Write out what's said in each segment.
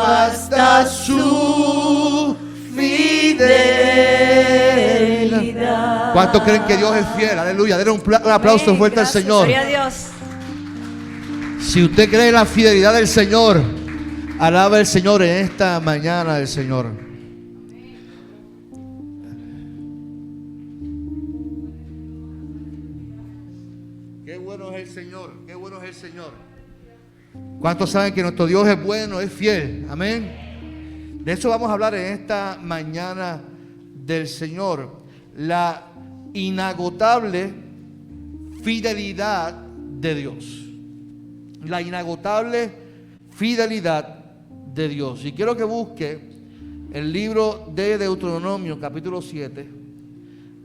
basta su fidelidad. ¿Cuántos creen que Dios es fiel? Aleluya. Denle un aplauso fuerte al Señor. Gloria a Dios. Si usted cree en la fidelidad del Señor, alaba al Señor en esta mañana del Señor. Qué bueno es el Señor, qué bueno es el Señor. ¿Cuántos saben que nuestro Dios es bueno, es fiel? Amén. De eso vamos a hablar en esta mañana del Señor. La inagotable fidelidad de Dios. La inagotable fidelidad de Dios. Y quiero que busque el libro de Deuteronomio, capítulo 7,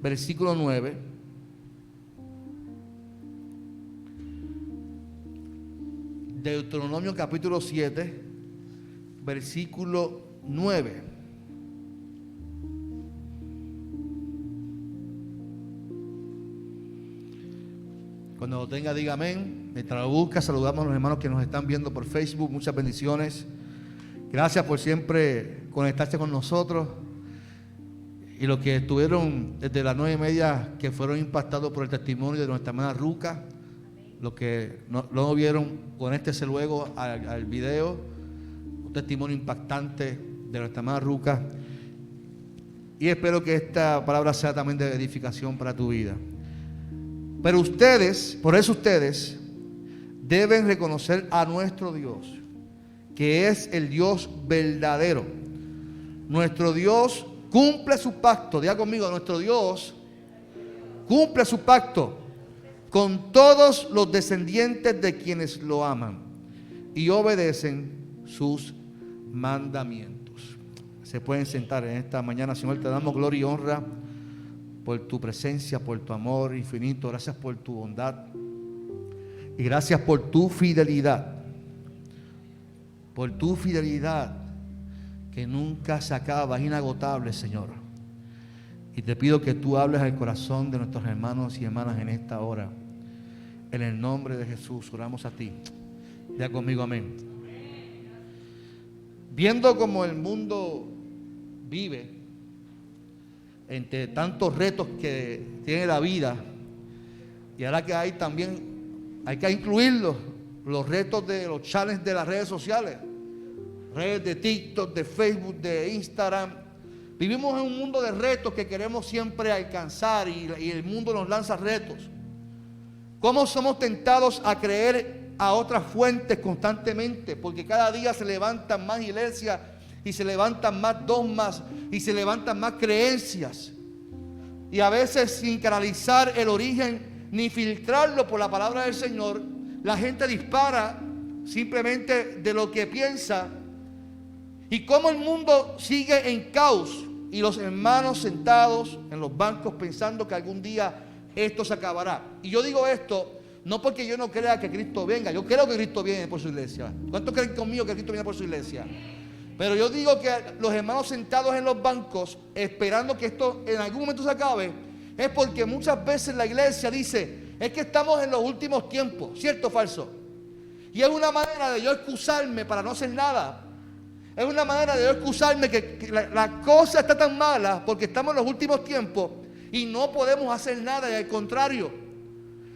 versículo 9. Deuteronomio, capítulo 7, versículo 9. Cuando lo tenga, diga amén. Mientras lo busca, saludamos a los hermanos que nos están viendo por Facebook. Muchas bendiciones. Gracias por siempre conectarse con nosotros. Y los que estuvieron desde las 9:30, que fueron impactados por el testimonio de nuestra hermana Ruca. Los que no lo vieron, conéctese luego al video. Un testimonio impactante de nuestra hermana Ruca. Y espero que esta palabra sea también de edificación para tu vida. Pero ustedes, por eso ustedes deben reconocer a nuestro Dios, que es el Dios verdadero. Nuestro Dios cumple su pacto. Diga conmigo, nuestro Dios cumple su pacto con todos los descendientes de quienes lo aman y obedecen sus mandamientos. Se pueden sentar en esta mañana. Señor, te damos gloria y honra por tu presencia, por tu amor infinito. Gracias por tu bondad y gracias por tu fidelidad. Por tu fidelidad que nunca se acaba, es inagotable, Señor. Y te pido que tú hables al corazón de nuestros hermanos y hermanas en esta hora. En el nombre de Jesús oramos a ti. Ya conmigo, amén. Viendo como el mundo vive entre tantos retos que tiene la vida, y ahora que hay también, hay que incluirlos, los retos de los challenges de las redes sociales, redes de TikTok, de Facebook, de Instagram. Vivimos en un mundo de retos que queremos siempre alcanzar, y el mundo nos lanza retos. ¿Cómo somos tentados a creer a otras fuentes constantemente? Porque cada día se levantan más iglesias y se levantan más dogmas y se levantan más creencias. Y a veces sin canalizar el origen ni filtrarlo por la palabra del Señor, la gente dispara simplemente de lo que piensa. Y cómo el mundo sigue en caos y los hermanos sentados en los bancos pensando que algún día esto se acabará. Y yo digo esto no porque yo no crea que Cristo venga. Yo creo que Cristo viene por su iglesia. ¿Cuántos creen conmigo que Cristo viene por su iglesia? Pero yo digo que los hermanos sentados en los bancos esperando que esto en algún momento se acabe, es porque muchas veces la iglesia dice: es que estamos en los últimos tiempos. ¿Cierto o falso? Y es una manera de yo excusarme para no hacer nada. Es una manera de yo excusarme que la cosa está tan mala porque estamos en los últimos tiempos y no podemos hacer nada. Y al contrario,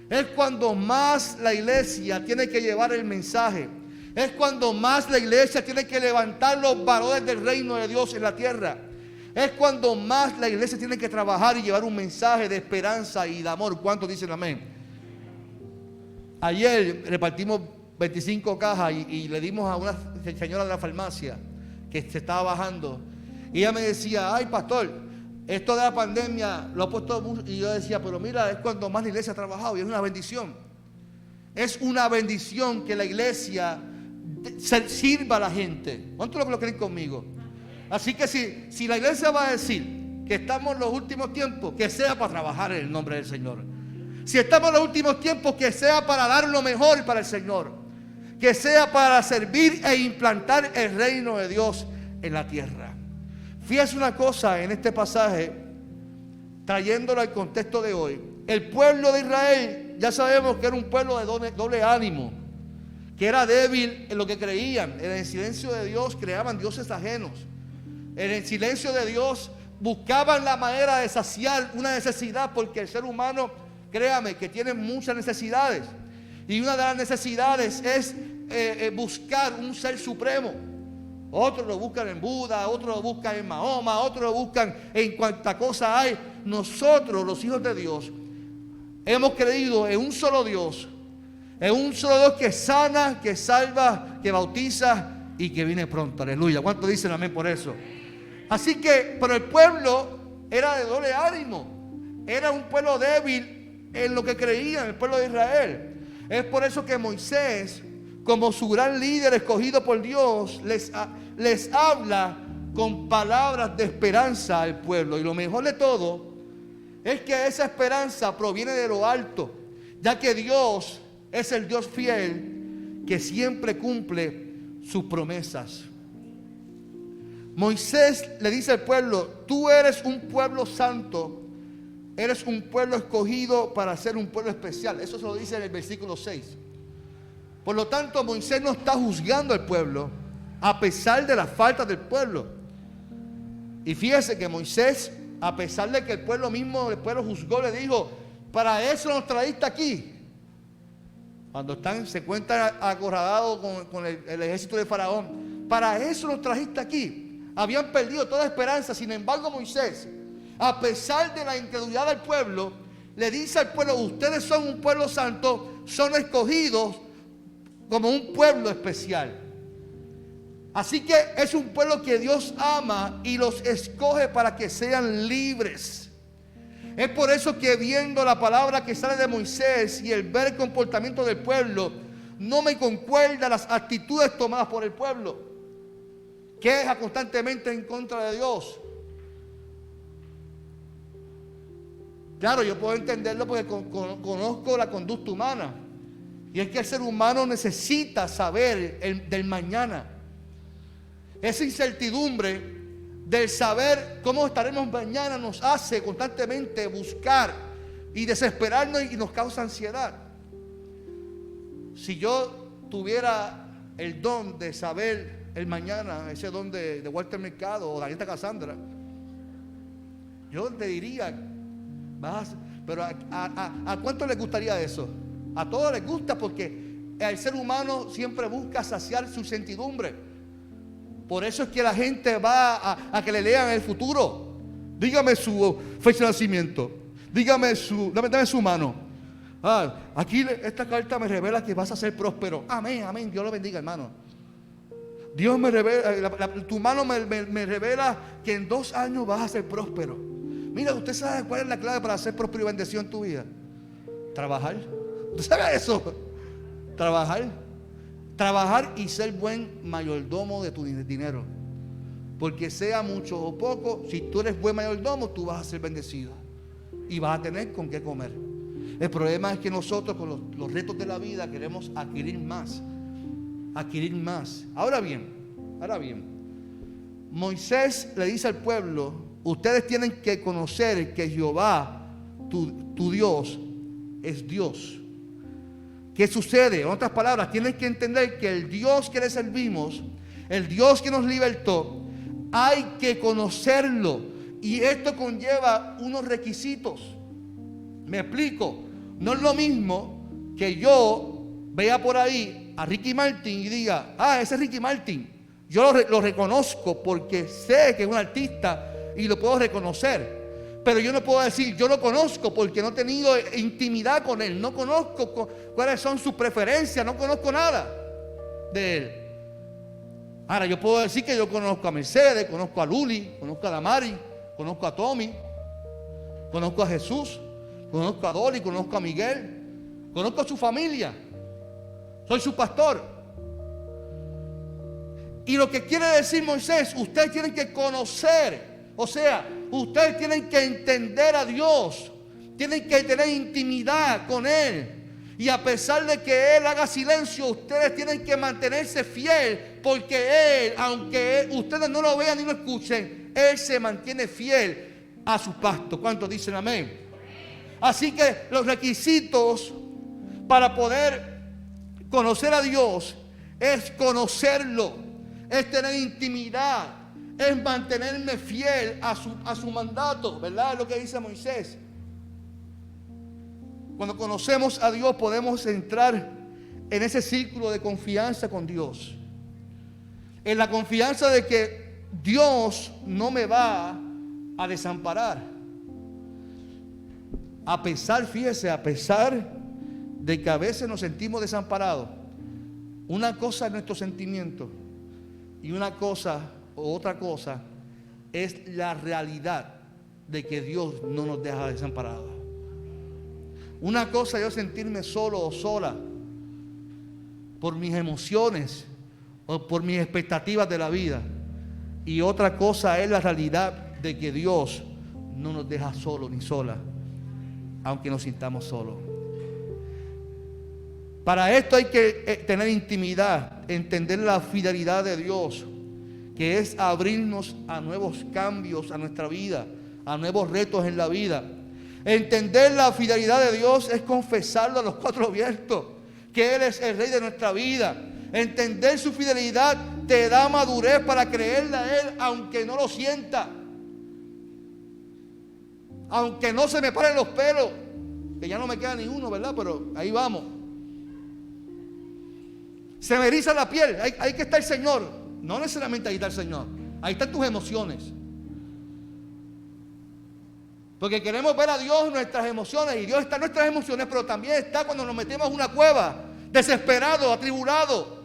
es cuando más la iglesia tiene que llevar el mensaje. Es cuando más la iglesia tiene que levantar los valores del reino de Dios en la tierra. Es cuando más la iglesia tiene que trabajar y llevar un mensaje de esperanza y de amor. ¿Cuántos dicen amén? Ayer repartimos 25 cajas y le dimos a una señora de la farmacia que se estaba bajando. Y ella me decía: ay, pastor, esto de la pandemia lo ha puesto mucho. Y yo decía: pero mira, es cuando más la iglesia ha trabajado y es una bendición. Es una bendición que la iglesia sirva a la gente. ¿Cuántos lo creen conmigo? Así que si la iglesia va a decir que estamos en los últimos tiempos, que sea para trabajar en el nombre del Señor. Si estamos en los últimos tiempos, que sea para dar lo mejor para el Señor. Que sea para servir e implantar el reino de Dios en la tierra. Fíjese una cosa en este pasaje, trayéndolo al contexto de hoy. El pueblo de Israel, ya sabemos que era un pueblo de doble ánimo, que era débil en lo que creían. En el silencio de Dios creaban dioses ajenos. En el silencio de Dios buscaban la manera de saciar una necesidad, porque el ser humano, créame, que tiene muchas necesidades. Y una de las necesidades es buscar un ser supremo. Otros lo buscan en Buda, otros lo buscan en Mahoma, otros lo buscan en cuanta cosa hay. Nosotros, los hijos de Dios, hemos creído en un solo Dios. En un solo Dios que sana, que salva, que bautiza y que viene pronto. Aleluya. ¿Cuántos dicen amén por eso? Así que, pero el pueblo era de doble ánimo. Era un pueblo débil en lo que creían, el pueblo de Israel. Es por eso que Moisés, como su gran líder escogido por Dios, les habla con palabras de esperanza al pueblo. Y lo mejor de todo es que esa esperanza proviene de lo alto, ya que Dios es el Dios fiel que siempre cumple sus promesas. Moisés le dice al pueblo: tú eres un pueblo santo, eres un pueblo escogido para ser un pueblo especial. Eso se lo dice en el versículo 6. Por lo tanto, Moisés no está juzgando al pueblo a pesar de la falta del pueblo. Y fíjese que Moisés, a pesar de que el pueblo mismo, el pueblo juzgó, le dijo: para eso nos traíste aquí. Cuando se encuentran acorralados con el ejército de Faraón, para eso nos trajiste aquí. Habían perdido toda esperanza. Sin embargo, Moisés, a pesar de la incredulidad del pueblo, le dice al pueblo: ustedes son un pueblo santo, son escogidos como un pueblo especial. Así que es un pueblo que Dios ama y los escoge para que sean libres. Es por eso que, viendo la palabra que sale de Moisés y el ver el comportamiento del pueblo, no me concuerda las actitudes tomadas por el pueblo. Queja constantemente en contra de Dios. Claro, yo puedo entenderlo porque conozco la conducta humana. Y es que el ser humano necesita saber del mañana. Esa incertidumbre del saber cómo estaremos mañana nos hace constantemente buscar y desesperarnos, y nos causa ansiedad. Si yo tuviera el don de saber el mañana, ese don de Walter Mercado o Daniela Cassandra, yo te diría: pero ¿a cuánto les gustaría eso? A todos les gusta, porque el ser humano siempre busca saciar su incertidumbre. Por eso es que la gente va a que le lean el futuro. Dígame su fecha de nacimiento. Dígame dame su mano. Aquí esta carta me revela que vas a ser próspero. Amén, amén. Dios lo bendiga, hermano. Dios me revela, tu mano me revela que en 2 años vas a ser próspero. Mira, ¿usted sabe cuál es la clave para ser próspero y bendecido en tu vida? Trabajar. ¿Usted sabe eso? Trabajar y ser buen mayordomo de tu dinero. Porque sea mucho o poco, si tú eres buen mayordomo, tú vas a ser bendecido y vas a tener con qué comer. El problema es que nosotros, con los retos de la vida, queremos adquirir más. Ahora bien, Moisés le dice al pueblo: ustedes tienen que conocer que Jehová, tu Dios, es Dios. ¿Qué sucede? En otras palabras, tienen que entender que el Dios que le servimos, el Dios que nos libertó, hay que conocerlo. Y esto conlleva unos requisitos. Me explico. No es lo mismo que yo vea por ahí a Ricky Martin y diga: ese es Ricky Martin. Yo lo reconozco porque sé que es un artista y lo puedo reconocer. Pero yo no puedo decir: yo lo conozco, porque no he tenido intimidad con él. No conozco cuáles son sus preferencias. No conozco nada de él. Ahora, yo puedo decir que yo conozco a Mercedes, conozco a Luli, conozco a Damari, conozco a Tommy, conozco a Jesús, conozco a Dolly, conozco a Miguel, conozco a su familia. Soy su pastor. Y lo que quiere decir Moisés: ustedes tienen que conocer. O sea, ustedes tienen que entender a Dios, tienen que tener intimidad con Él. Y a pesar de que Él haga silencio, ustedes tienen que mantenerse fiel, porque Él, aunque ustedes no lo vean ni lo escuchen, Él se mantiene fiel a su pacto. ¿Cuántos dicen amén? Así que los requisitos para poder Conocer a Dios es conocerlo, es tener intimidad, es mantenerme fiel a su mandato, ¿verdad? Es lo que dice Moisés. Cuando conocemos a Dios podemos entrar en ese círculo de confianza con Dios. En la confianza de que Dios no me va a desamparar. A pesar, fíjese, a pesar de que a veces nos sentimos desamparados. Una cosa es nuestro sentimiento y una cosa o otra cosa es la realidad de que Dios no nos deja desamparados. Una cosa es yo sentirme solo o sola por mis emociones o por mis expectativas de la vida, y otra cosa es la realidad de que Dios no nos deja solo ni sola, aunque nos sintamos solos. Para esto hay que tener intimidad, entender la fidelidad de Dios, que es abrirnos a nuevos cambios a nuestra vida, a nuevos retos en la vida. Entender la fidelidad de Dios es confesarlo a los cuatro vientos, que Él es el Rey de nuestra vida. Entender su fidelidad te da madurez para creerle a Él, aunque no lo sienta, aunque no se me paren los pelos, que ya no me queda ni uno, ¿verdad? Pero ahí vamos. Se me eriza la piel, ahí que está el Señor. No necesariamente ahí está el Señor, ahí están tus emociones. Porque queremos ver a Dios en nuestras emociones, y Dios está en nuestras emociones, pero también está cuando nos metemos en una cueva, desesperado, atribulado.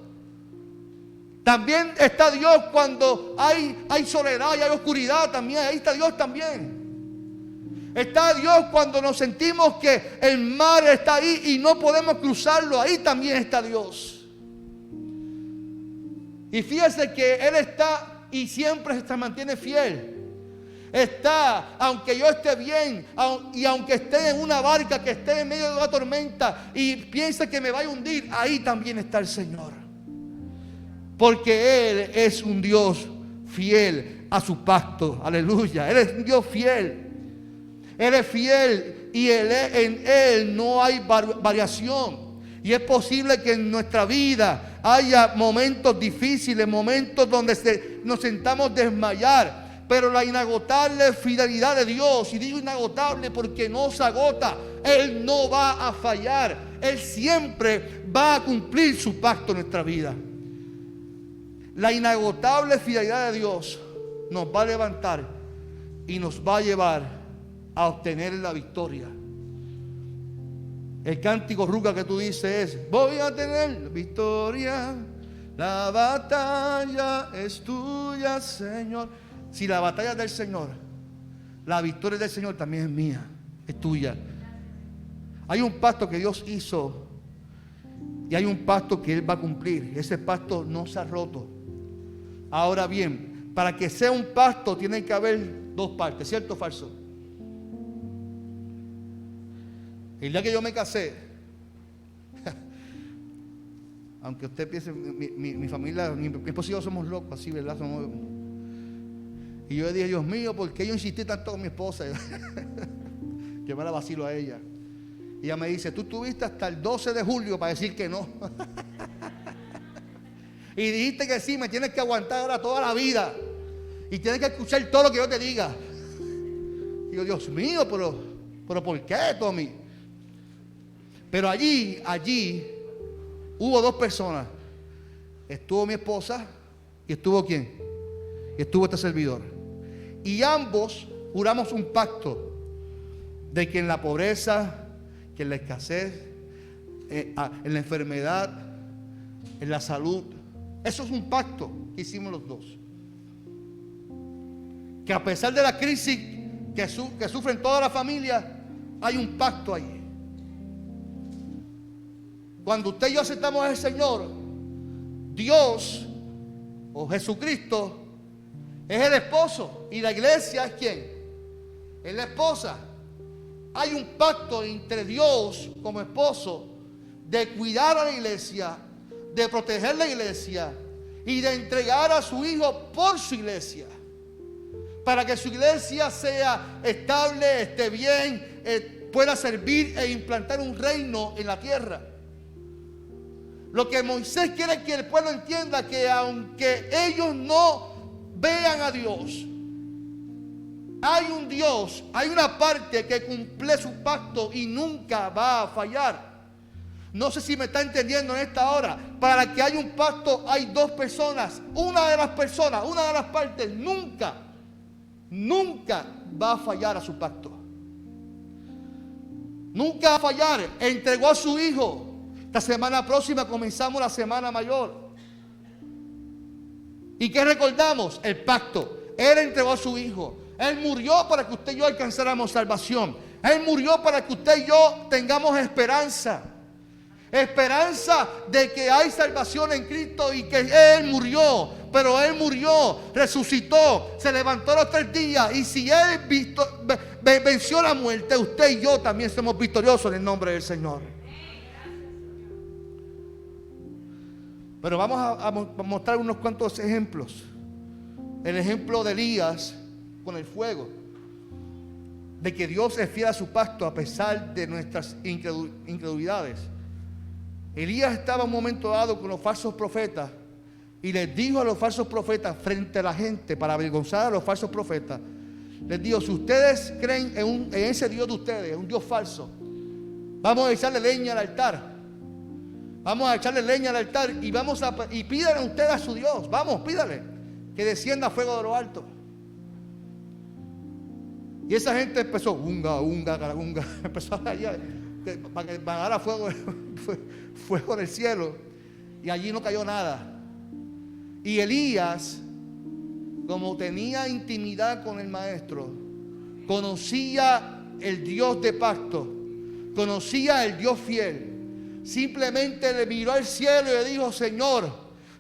También está Dios cuando hay soledad y hay oscuridad, también ahí está Dios también. Está Dios cuando nos sentimos que el mar está ahí y no podemos cruzarlo, ahí también está Dios. Y fíjese que Él está y siempre se mantiene fiel. Está, aunque yo esté bien y aunque esté en una barca que esté en medio de una tormenta y piense que me va a hundir, ahí también está el Señor. Porque Él es un Dios fiel a su pacto. Aleluya. Él es un Dios fiel. Él es fiel y en Él no hay variación. Y es posible que en nuestra vida haya momentos difíciles, momentos donde nos sentamos desmayar. Pero la inagotable fidelidad de Dios, y digo inagotable porque no se agota, Él no va a fallar. Él siempre va a cumplir su pacto en nuestra vida. La inagotable fidelidad de Dios nos va a levantar y nos va a llevar a obtener la victoria. El cántico ruca que tú dices es: voy a tener victoria, la batalla es tuya, Señor. Si la batalla es del Señor, la victoria del Señor también es mía, es tuya. Hay un pacto que Dios hizo y hay un pacto que Él va a cumplir. Ese pacto no se ha roto. Ahora bien, para que sea un pacto tiene que haber dos partes, ¿cierto o falso? El día que yo me casé, aunque usted piense, mi familia, mi esposo y yo somos locos, así, ¿verdad? Y yo le dije: Dios mío, ¿por qué yo insistí tanto con mi esposa? Yo me la vacilo a ella. Y ella me dice: tú tuviste hasta el 12 de julio para decir que no. Y dijiste que sí, me tienes que aguantar ahora toda la vida. Y tienes que escuchar todo lo que yo te diga. Y yo: Dios mío, pero ¿por qué, Tommy? Pero allí hubo dos personas. Estuvo mi esposa y estuvo ¿quién? Y estuvo este servidor. Y ambos juramos un pacto de que en la pobreza, que en la escasez, en la enfermedad, en la salud, eso es un pacto que hicimos los dos. Que a pesar de la crisis que sufren toda la familia, hay un pacto ahí. Cuando usted y yo aceptamos al Señor, Dios o Jesucristo es el esposo y la iglesia es ¿quién? Es la esposa. Hay un pacto entre Dios como esposo de cuidar a la iglesia, de proteger la iglesia y de entregar a su hijo por su iglesia, para que su iglesia sea estable, esté bien, pueda servir e implantar un reino en la tierra. Lo que Moisés quiere que el pueblo entienda, que aunque ellos no vean a Dios, hay un Dios, hay una parte que cumple su pacto y nunca va a fallar. No sé si me está entendiendo en esta hora. Para que haya un pacto hay dos personas. Una de las personas, una de las partes nunca va a fallar a su pacto. Nunca va a fallar. Entregó a su hijo. Esta semana próxima comenzamos la semana mayor. ¿Y qué recordamos? El pacto. Él entregó a su hijo. Él murió para que usted y yo alcanzáramos salvación. Él murió para que usted y yo tengamos esperanza. Esperanza de que hay salvación en Cristo y que Él murió. Pero Él murió, resucitó, se levantó los 3 días. Y si Él venció la muerte, usted y yo también somos victoriosos en el nombre del Señor. Pero vamos a mostrar unos cuantos ejemplos. El ejemplo de Elías con el fuego. De que Dios es fiel a su pacto a pesar de nuestras incredulidades. Elías estaba en un momento dado con los falsos profetas y les dijo a los falsos profetas frente a la gente, para avergonzar a los falsos profetas, les dijo: si ustedes creen en ese Dios de ustedes, un Dios falso, vamos a echarle leña al altar. Vamos a echarle leña al altar y pídanle ustedes a su Dios. Vamos, pídale que descienda fuego de lo alto. Y esa gente empezó, unga, empezó a callar, para que bajara fuego del cielo. Y allí no cayó nada. Y Elías, como tenía intimidad con el maestro, conocía el Dios de pacto, conocía el Dios fiel, simplemente le miró al cielo y le dijo: Señor,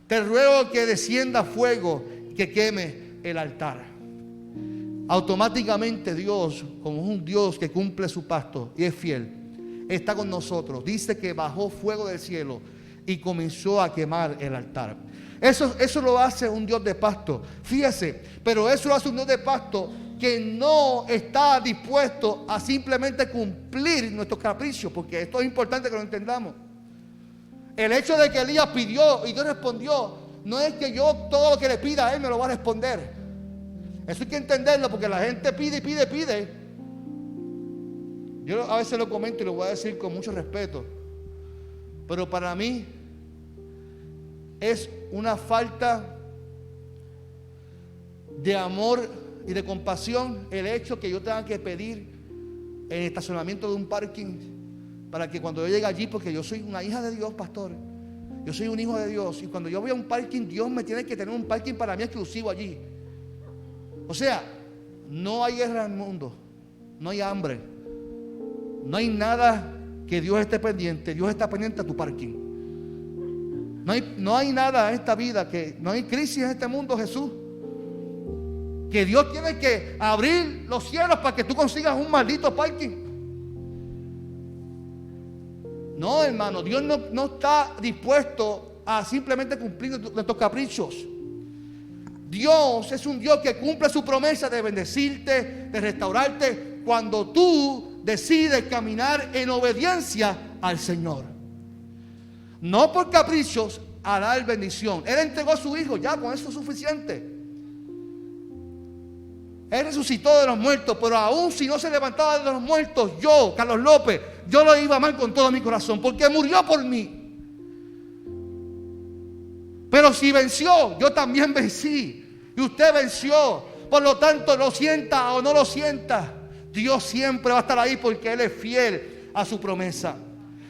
te ruego que descienda fuego y que queme el altar. Automáticamente Dios, como es un Dios que cumple su pacto y es fiel, está con nosotros. Dice que bajó fuego del cielo y comenzó a quemar el altar. Eso lo hace un Dios de pacto. Fíjese, pero eso lo hace un Dios de pacto que no está dispuesto a simplemente cumplir nuestros caprichos, porque esto es importante que lo entendamos. El hecho de que Elías pidió y Dios respondió, no es que yo todo lo que le pida a Él me lo va a responder. Eso hay que entenderlo, porque la gente pide. Yo a veces lo comento y lo voy a decir con mucho respeto, pero para mí es una falta de amor y de compasión el hecho que yo tenga que pedir en el estacionamiento de un parking para que cuando yo llegue allí, porque yo soy una hija de Dios, pastor, yo soy un hijo de Dios, y cuando yo voy a un parking, Dios me tiene que tener un parking para mí exclusivo allí. O sea, no hay guerra en el mundo, no hay hambre, no hay nada que Dios esté pendiente. Dios está pendiente a tu parking. No hay nada en esta vida, no hay crisis en este mundo, Jesús, que Dios tiene que abrir los cielos para que tú consigas un maldito parking. No, hermano, Dios no está dispuesto a simplemente cumplir nuestros caprichos. Dios es un Dios que cumple su promesa de bendecirte, de restaurarte, cuando tú decides caminar en obediencia al Señor. No por caprichos, a dar bendición. Él entregó a su hijo, ya con eso es suficiente. Él resucitó de los muertos, pero aún si no se levantaba de los muertos, yo, Carlos López, yo lo iba a amar con todo mi corazón, porque murió por mí. Pero si venció, yo también vencí. Y usted venció. Por lo tanto, lo sienta o no lo sienta, Dios siempre va a estar ahí, porque Él es fiel a su promesa.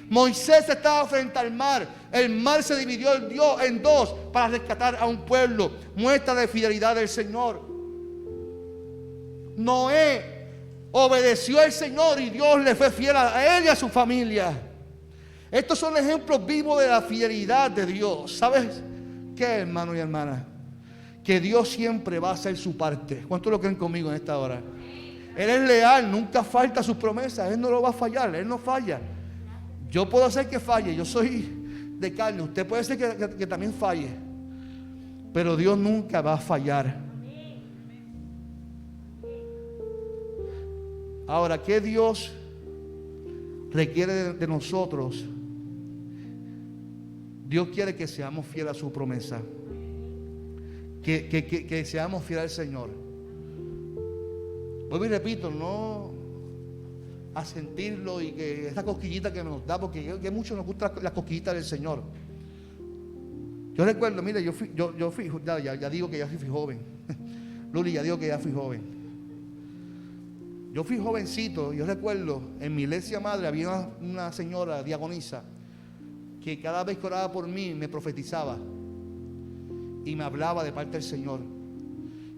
Moisés estaba frente al mar. El mar se dividió en dos para rescatar a un pueblo. Muestra de fidelidad del Señor. Noé obedeció al Señor y Dios le fue fiel a él y a su familia. Estos son ejemplos vivos de la fidelidad de Dios. ¿Sabes qué, hermano y hermana? Que Dios siempre va a hacer su parte. ¿Cuántos lo creen conmigo en esta hora? Él es leal, nunca falta sus promesas. Él no lo va a fallar, Él no falla. Yo puedo hacer que falle, yo soy de carne. Usted puede ser que también falle, pero Dios nunca va a fallar. Ahora, ¿qué Dios requiere de nosotros? Dios quiere que seamos fieles a su promesa. Que seamos fieles al Señor. Vuelvo y repito, no a sentirlo y que esa cosquillita que nos da, porque que mucho nos gusta la cosquillita del Señor. Yo recuerdo, mire, yo fui, ya digo que ya fui joven. Luli, ya digo que ya fui joven. Yo fui jovencito. Yo recuerdo, en mi iglesia madre había una señora diaconisa que cada vez que oraba por mí me profetizaba y me hablaba de parte del Señor.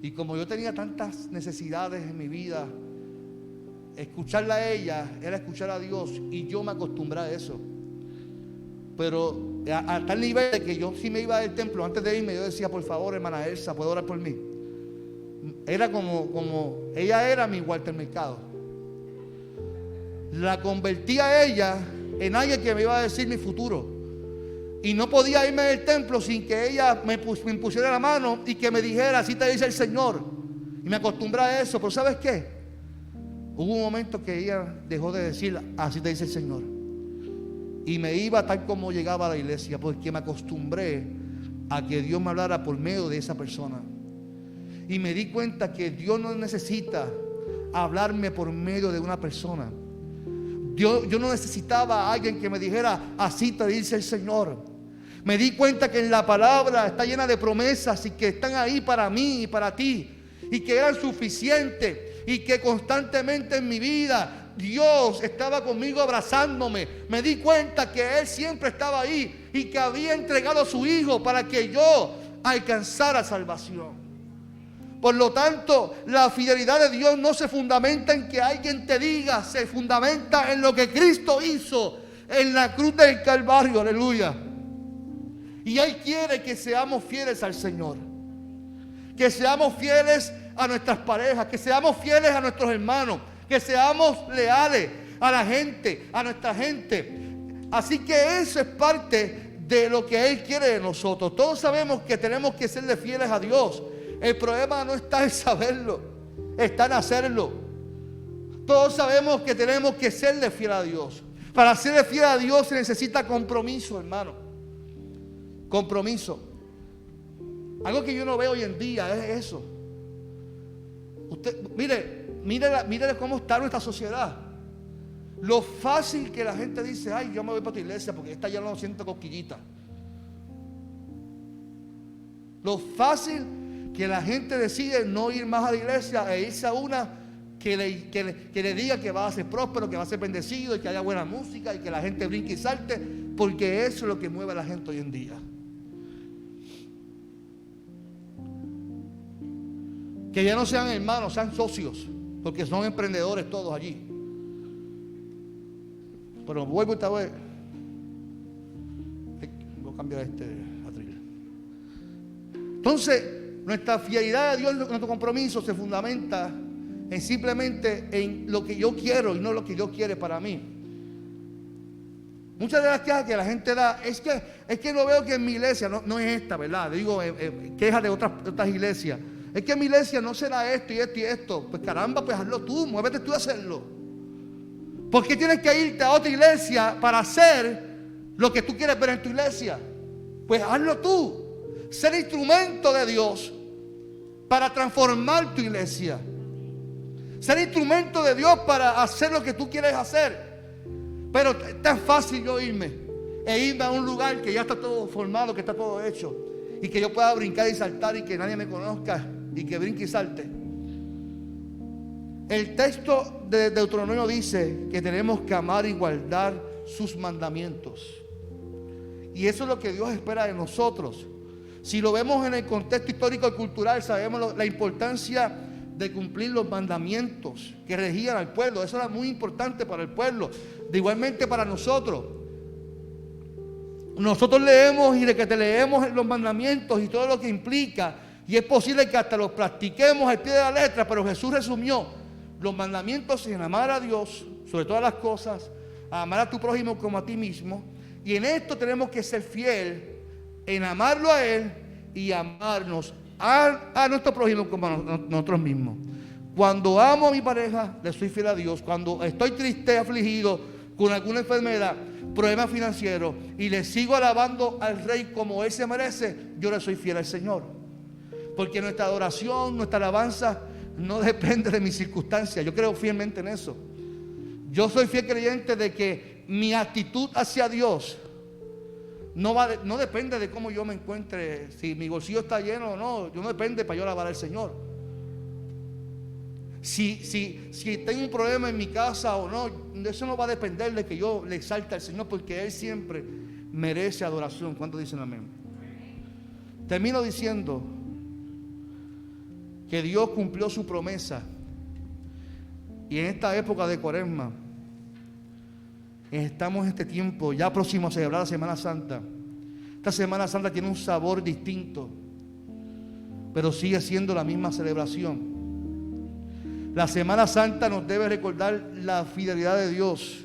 Y como yo tenía tantas necesidades en mi vida, escucharla a ella era escuchar a Dios, y yo me acostumbré a eso. Pero a tal nivel de que yo, si me iba del templo, antes de irme, yo decía: por favor, hermana Elsa, ¿puede orar por mí? Era como ella era mi Walter Mercado. La convertí a ella en alguien que me iba a decir mi futuro. Y no podía irme del templo sin que ella me impusiera la mano y que me dijera: así te dice el Señor. Y me acostumbré a eso. Pero ¿sabes qué? Hubo un momento que ella dejó de decir: así te dice el Señor. Y me iba tal como llegaba a la iglesia, porque me acostumbré a que Dios me hablara por medio de esa persona. Y me di cuenta que Dios no necesita hablarme por medio de una persona. Yo no necesitaba a alguien que me dijera: así te dice el Señor. Me di cuenta que en la palabra está llena de promesas y que están ahí para mí y para ti, y que eran suficientes, y que constantemente en mi vida Dios estaba conmigo abrazándome. Me di cuenta que Él siempre estaba ahí y que había entregado a su Hijo para que yo alcanzara salvación. Por lo tanto, la fidelidad de Dios no se fundamenta en que alguien te diga, se fundamenta en lo que Cristo hizo en la cruz del Calvario. Aleluya. Y Él quiere que seamos fieles al Señor, que seamos fieles a nuestras parejas, que seamos fieles a nuestros hermanos, que seamos leales a la gente, a nuestra gente. Así que eso es parte de lo que Él quiere de nosotros. Todos sabemos que tenemos que serle fieles a Dios. El problema no está en saberlo, está en hacerlo. Todos sabemos que tenemos que serle fiel a Dios. Para serle fiel a Dios se necesita compromiso, hermano. Compromiso. Algo que yo no veo hoy en día es eso. Usted, mire cómo está nuestra sociedad. Lo fácil que la gente dice: ay, yo me voy para tu iglesia porque esta ya no siento cosquillita. Lo fácil que la gente decide no ir más a la iglesia e irse a una que le diga que va a ser próspero, que va a ser bendecido y que haya buena música y que la gente brinque y salte, porque eso es lo que mueve a la gente hoy en día. Que ya no sean hermanos, sean socios, porque son emprendedores todos allí. Pero vuelvo esta vez. Voy a cambiar atril. Entonces, nuestra fidelidad a Dios, nuestro compromiso se fundamenta en simplemente en lo que yo quiero y no lo que Dios quiere para mí. Muchas de las quejas que la gente da es que no veo que en mi iglesia, no es esta, ¿verdad? Digo, quejas de otras iglesias. Es que en mi iglesia no será esto y esto y esto. Pues caramba, pues hazlo tú, muévete tú a hacerlo. ¿Por qué tienes que irte a otra iglesia para hacer lo que tú quieres ver en tu iglesia? Pues hazlo tú. Ser instrumento de Dios para transformar tu iglesia. Ser instrumento de Dios para hacer lo que tú quieres hacer. Pero es tan fácil yo irme a un lugar que ya está todo formado, que está todo hecho, y que yo pueda brincar y saltar y que nadie me conozca y que brinque y salte. El texto de Deuteronomio dice que tenemos que amar y guardar sus mandamientos. Y eso es lo que Dios espera de nosotros. Si lo vemos en el contexto histórico y cultural, sabemos la importancia de cumplir los mandamientos que regían al pueblo. Eso era muy importante para el pueblo. De igualmente para nosotros. Nosotros leemos y de que te leemos los mandamientos y todo lo que implica. Y es posible que hasta los practiquemos al pie de la letra. Pero Jesús resumió los mandamientos en amar a Dios sobre todas las cosas, a amar a tu prójimo como a ti mismo. Y en esto tenemos que ser fiel en amarlo a Él y amarnos a nuestro prójimo como a nosotros mismos. Cuando amo a mi pareja, le soy fiel a Dios. Cuando estoy triste, afligido, con alguna enfermedad, problemas financieros y le sigo alabando al Rey como Él se merece, yo le soy fiel al Señor. Porque nuestra adoración, nuestra alabanza no depende de mis circunstancias. Yo creo fielmente en eso. Yo soy fiel creyente de que mi actitud hacia Dios no depende de cómo yo me encuentre, si mi bolsillo está lleno o no. Yo no depende para yo alabar al Señor. Si tengo un problema en mi casa o no, eso no va a depender de que yo le exalte al Señor, porque Él siempre merece adoración. ¿Cuántos dicen amén? Termino diciendo que Dios cumplió su promesa. Y en esta época de Cuaresma, estamos en este tiempo ya próximo a celebrar la Semana Santa. Esta Semana Santa tiene un sabor distinto, pero sigue siendo la misma celebración. La Semana Santa nos debe recordar la fidelidad de Dios.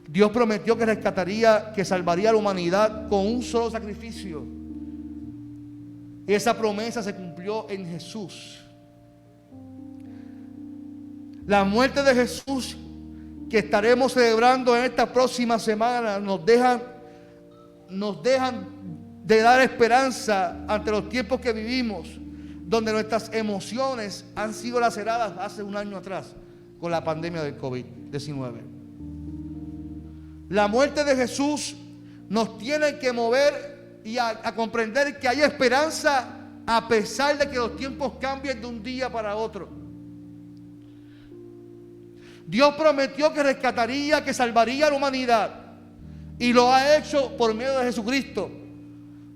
Dios prometió que rescataría, que salvaría a la humanidad con un solo sacrificio. Y esa promesa se cumplió en Jesús. La muerte de Jesús que estaremos celebrando en esta próxima semana nos dejan de dar esperanza ante los tiempos que vivimos, donde nuestras emociones han sido laceradas hace un año atrás con la pandemia del COVID-19. La muerte de Jesús nos tiene que mover y a comprender que hay esperanza a pesar de que los tiempos cambien de un día para otro. Dios prometió que rescataría, que salvaría a la humanidad, y lo ha hecho por medio de Jesucristo.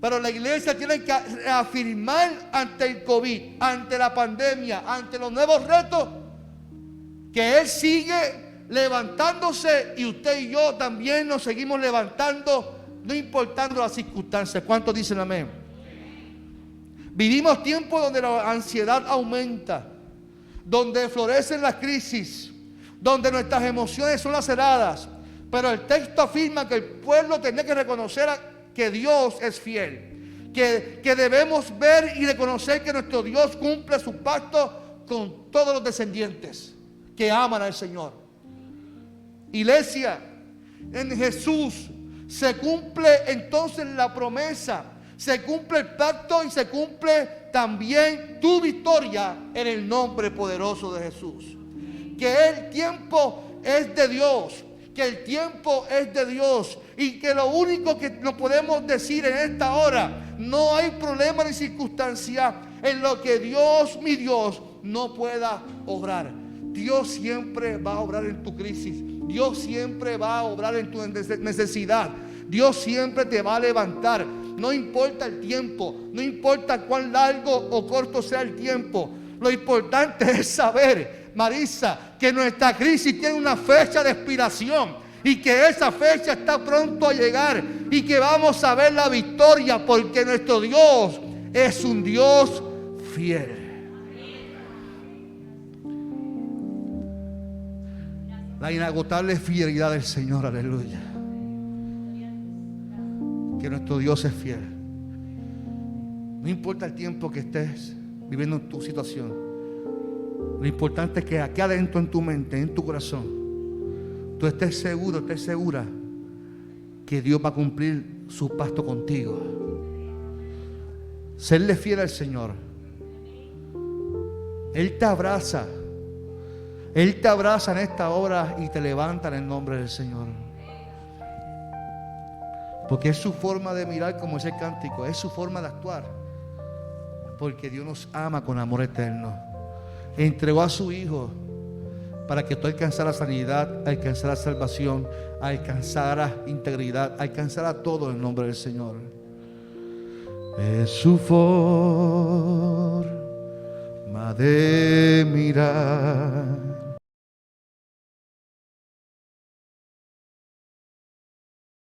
Pero la iglesia tiene que afirmar ante el COVID, ante la pandemia, ante los nuevos retos, que Él sigue levantándose, y usted y yo también nos seguimos levantando, no importando las circunstancias. ¿Cuántos dicen amén? Vivimos tiempos donde la ansiedad aumenta, donde florecen las crisis, donde nuestras emociones son laceradas. Pero el texto afirma que el pueblo tiene que reconocer que Dios es fiel, que debemos ver y reconocer que nuestro Dios cumple su pacto con todos los descendientes que aman al Señor. Iglesia, en Jesús se cumple entonces la promesa, se cumple el pacto y se cumple también tu victoria en el nombre poderoso de Jesús. Que el tiempo es de Dios, que el tiempo es de Dios, y que lo único que nos podemos decir en esta hora, no hay problema ni circunstancia en lo que Dios, mi Dios, no pueda obrar. Dios siempre va a obrar en tu crisis. Dios siempre va a obrar en tu necesidad. Dios siempre te va a levantar. No importa el tiempo, no importa cuán largo o corto sea el tiempo. Lo importante es saber, Marisa, que nuestra crisis tiene una fecha de expiración y que esa fecha está pronto a llegar y que vamos a ver la victoria, porque nuestro Dios es un Dios fiel. La inagotable fidelidad del Señor, aleluya. Que nuestro Dios es fiel. No importa el tiempo que estés viviendo en tu situación. Lo importante es que aquí adentro en tu mente, en tu corazón, tú estés seguro, estés segura que Dios va a cumplir su pacto contigo. Serle fiel al Señor. Él te abraza. Él te abraza en esta hora y te levanta en el nombre del Señor. Porque es su forma de mirar, como es el cántico, es su forma de actuar. Porque Dios nos ama con amor eterno. Entregó a su Hijo para que tú alcanzaras sanidad, alcanzaras salvación, alcanzaras integridad, alcanzaras todo en el nombre del Señor. Es su forma de mirar.